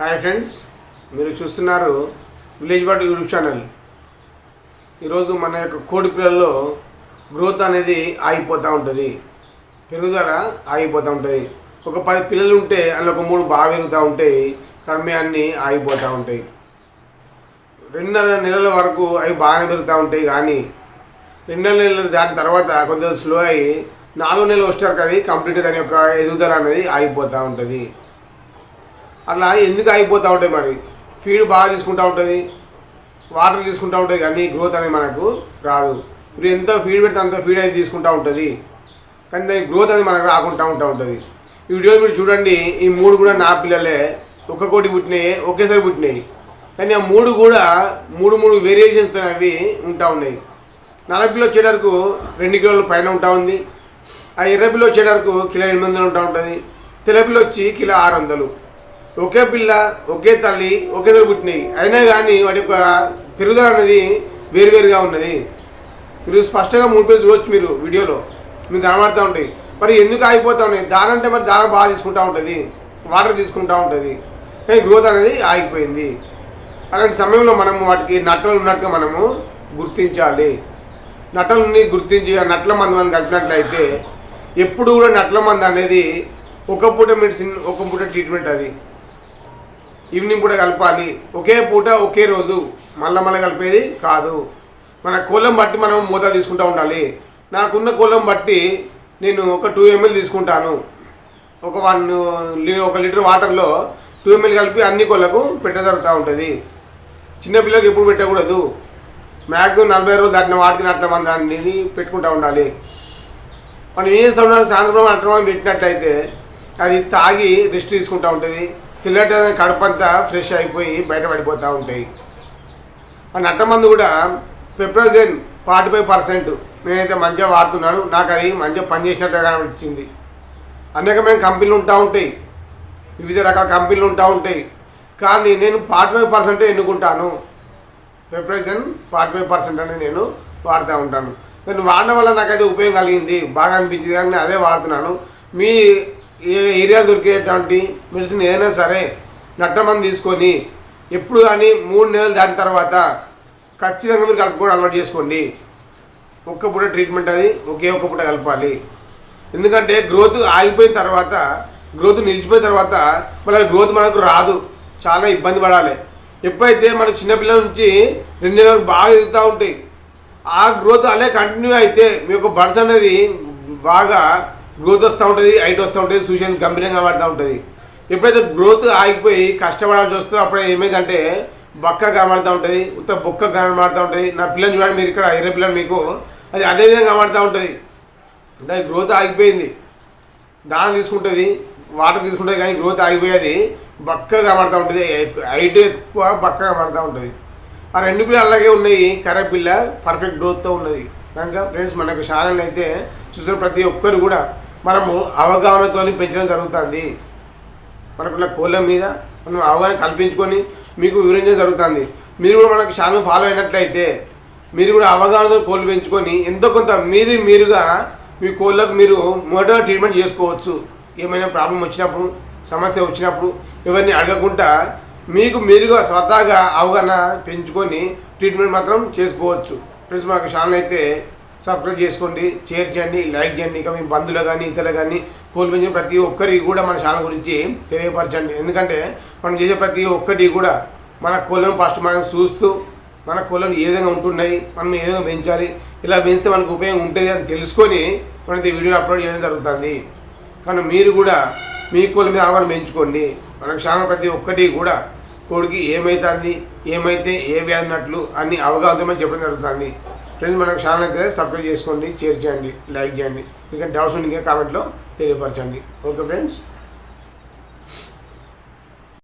Hi friends, మీరు చూస్తున్నారు village bird YouTube channel. ఈరోజు మన యొక్క కోడి పిల్లల్లో గ్రోత్ అనేది ఆగిపోతూ ఉంటుంది, పెరుగుదల ఆగిపోతూ ఉంటుంది. ఒక 10 పిల్లలు ఉంటే అందులో ఒక 3 బాగా పెరుగుతూ ఉంటాయి, కమ్మి అన్నీ ఆగిపోతూ ఉంటాయి. 2.5 నెలల వరకు అవి బాగానే పెరుగుతూ ఉంటాయి, కానీ 2 నెలలు దాటిన తర్వాత కొంచెం స్లో అయ్యి 4 నెలలు వచ్చారు కదా కంప్లీట్గా దాని యొక్క ఎదుగుదల అనేది ఆగిపోతూ ఉంటుంది. అట్లా ఎందుకు ఆగిపోతూ ఉంటాయి? మరి ఫీడ్ బాగా తీసుకుంటూ ఉంటుంది, వాటర్ తీసుకుంటూ ఉంటుంది, కానీ గ్రోత్ అనేది మనకు రాదు. ఇప్పుడు ఎంత ఫీడ్ పెడితే అంత ఫీడ్ అయితే తీసుకుంటూ ఉంటుంది, కానీ దాని గ్రోత్ అనేది మనకు రాకుండా ఉంటుంది. ఈ వీడియోలో మీరు చూడండి, ఈ 3 కూడా నా పిల్లలే. ఒక్క కోటి పుట్టినాయి, ఒకేసారి పుట్టినాయి, కానీ ఆ 3 కూడా 3 వేరియేషన్స్ అవి ఉంటా ఉన్నాయి. నల్ల పిల్ల వచ్చేటరకు 2 కిలోల పైన ఉంటా ఉంది. ఆ ఎర్ర పిల్ల వచ్చేటరకు కిలో 800 ఉంటా ఉంటుంది. తెల్ల పిల్ల వచ్చి కిలో 600. ఒకే పిల్ల, ఒకే తల్లి, ఒకేసారి పుట్టినాయి, అయినా కానీ వాటి యొక్క పెరుగుదల అనేది వేరువేరుగా ఉన్నది. మీరు స్పష్టంగా 3 పిల్లలు చూడవచ్చు, మీరు వీడియోలో మీకు కనబడుతూ ఉంటాయి. మరి ఎందుకు ఆగిపోతూ ఉన్నాయి? దాని అంటే మరి దాన బాగా తీసుకుంటూ ఉంటుంది, వాటర్ తీసుకుంటూ ఉంటుంది, కానీ గ్రోత్ అనేది ఆగిపోయింది. అలాంటి సమయంలో మనము వాటికి నట్టలు ఉన్నట్టుగా మనము గుర్తించాలి. నట్టలని గుర్తించి ఆ నట్ల మందు మనం కలిపినట్లయితే, ఎప్పుడు కూడా నట్ల మందు అనేది ఒక పూట మెడిసిన్, ఒక పూట ట్రీట్మెంట్, అది ఈవినింగ్ పూట కలపాలి. ఒకే పూట ఒకే రోజు మళ్ళీ కలిపేది కాదు. మన కోళ్ళం బట్టి మనం మూత తీసుకుంటూ ఉండాలి. నాకున్న కోళ్ళం బట్టి నేను ఒక 2 ml తీసుకుంటాను. ఒక 1 లీటర్ వాటర్లో 2 ml కలిపి అన్ని కోళ్ళకు పెట్టదరుగుతూ ఉంటుంది. చిన్నపిల్లలకు ఎప్పుడు పెట్టకూడదు. మ్యాక్సిమం 40 రోజులు దాటిన వాటికి నట్ల మందాన్ని పెట్టుకుంటూ ఉండాలి. మనం ఏం చేస్తూ ఉండాలి? సాయంత్రం అట్లా పెట్టినట్లయితే అది తాగి రెస్ట్ తీసుకుంటూ ఉంటుంది. తెల్లట కడుపంతా ఫ్రెష్ అయిపోయి బయట పడిపోతూ ఉంటాయి. ఆ నట్టమందు కూడా పెప్రోజెన్ 45% నేనైతే మంచిగా వాడుతున్నాను. నాకు అది మంచిగా పనిచేసినట్టుగా కనిపించింది. అనేకమైన కంపెనీలు ఉంటా ఉంటాయి, వివిధ రకాల కంపెనీలు ఉంటా ఉంటాయి, కానీ నేను 45% ఎన్నుకుంటాను. పెప్రోజెన్ 45% అనేది నేను వాడుతూ ఉంటాను. దాన్ని వాడడం వల్ల నాకు అది ఉపయోగం కలిగింది, బాగా అనిపించింది, కానీ నేను అదే వాడుతున్నాను. మీ ఏరియా దొరికేటువంటి మెడిసిన్ ఏదైనా సరే నట్టమంది తీసుకొని ఎప్పుడు కానీ 3 నెలలు దాటిన తర్వాత ఖచ్చితంగా మీరు కలుపుకోవడం అలవాటు చేసుకోండి. ఒక్క పూట ట్రీట్మెంట్, అది ఒక్క పూట కలపాలి. ఎందుకంటే గ్రోత్ ఆగిపోయిన తర్వాత, గ్రోత్ నిలిచిపోయిన తర్వాత మళ్ళీ గ్రోత్ మనకు రాదు, చాలా ఇబ్బంది పడాలి. ఎప్పుడైతే మనకు చిన్నపిల్లల నుంచి 2 నెలల వరకు బాగా ఎదుగుతూ ఉంటాయి, ఆ గ్రోత్ అలాగే కంటిన్యూ అయితే మీ యొక్క బర్డ్స్ అనేది బాగా గ్రోత్ వస్తూ ఉంటుంది, హైట్ వస్తూ ఉంటుంది, సూచన గంభీరంగా పడుతూ ఉంటుంది. ఎప్పుడైతే గ్రోత్ ఆగిపోయి కష్టపడాల్సి వస్తుందో అప్పుడు ఏమైందంటే బక్క కనబడుతూ ఉంటుంది, ఉత్త బొక్క కనబడుతూ ఉంటుంది. నా పిల్లలు చూడండి, మీరు ఇక్కడ ఎర్ర పిల్లలు మీకు అది అదేవిధంగా కనబడుతూ ఉంటుంది. దాని గ్రోత్ ఆగిపోయింది, దానం తీసుకుంటుంది, వాటర్ తీసుకుంటుంది, కానీ గ్రోత్ ఆగిపోయేది బక్కగా కనబడుతూ ఉంటుంది, హైట్ ఎక్కువ బక్కగా కనబడుతూ ఉంటుంది. ఆ 2 పిల్లలు అలాగే ఉన్నాయి, కర్ర పిల్ల పర్ఫెక్ట్ గ్రోత్తో ఉన్నది. కనుక ఫ్రెండ్స్, మనకు ఛానల్ అయితే చూసిన ప్రతి ఒక్కరు కూడా మనము అవగాహనతో పెంచడం జరుగుతుంది. మనకున్న కోళ్ళ మీద మనం అవగాహన కల్పించుకొని మీకు వివరించడం జరుగుతుంది. మీరు కూడా మనకు ఛానల్ ఫాలో అయినట్లయితే మీరు కూడా అవగాహనతో కోళ్ళు పెంచుకొని ఎంతో కొంత మీరుగా మీ కోళ్ళకు మీరు మొదట ట్రీట్మెంట్ చేసుకోవచ్చు. ఏమైనా ప్రాబ్లం వచ్చినప్పుడు, సమస్య వచ్చినప్పుడు ఎవరిని అడగకుండా మీరుగా స్వతహాగా అవగాహన పెంచుకొని ట్రీట్మెంట్ మాత్రం చేసుకోవచ్చు. ఫ్రెండ్స్, మనకు ఛానల్ అయితే సబ్స్క్రైబ్ చేసుకోండి, షేర్ చేయండి, లైక్ చేయండి. ఇంకా మీ బంధువులు కానీ ఇతరులు కానీ కోళ్ళు పెంచిన ప్రతి ఒక్కరికి కూడా మన ఛానల్ గురించి తెలియపరచండి. ఎందుకంటే మనం చేసే ప్రతి ఒక్కటి కూడా మన కోళ్ళను ఫస్ట్ మనం చూస్తూ, మన కోళ్ళను ఏ విధంగా ఉంటున్నాయి, మనం ఏ విధంగా పెంచాలి, ఇలా పెంచితే మనకు ఉపయోగం ఉంటుంది అని తెలుసుకొని మనకి వీడియోలు అప్లోడ్ చేయడం జరుగుతుంది. కానీ మీరు కూడా మీ కోళ్ళ మీద అవగాహన పెంచుకోండి. మనకు ఛానల్ ప్రతి ఒక్కటి కూడా కోడికి ఏమవుతుంది, ఏమైతే ఏ వ్యాధి ఉన్నట్లు అన్ని అవగాహన చెప్పడం జరుగుతుంది. ఫ్రెండ్స్, మనకు ఛానల్ అయితే సబ్స్క్రైబ్ చేసుకోండి, షేర్ చేయండి, లైక్ చేయండి. ఇంకా డౌట్స్ ఉంటే కామెంట్లో తెలియపరచండి. Okay friends.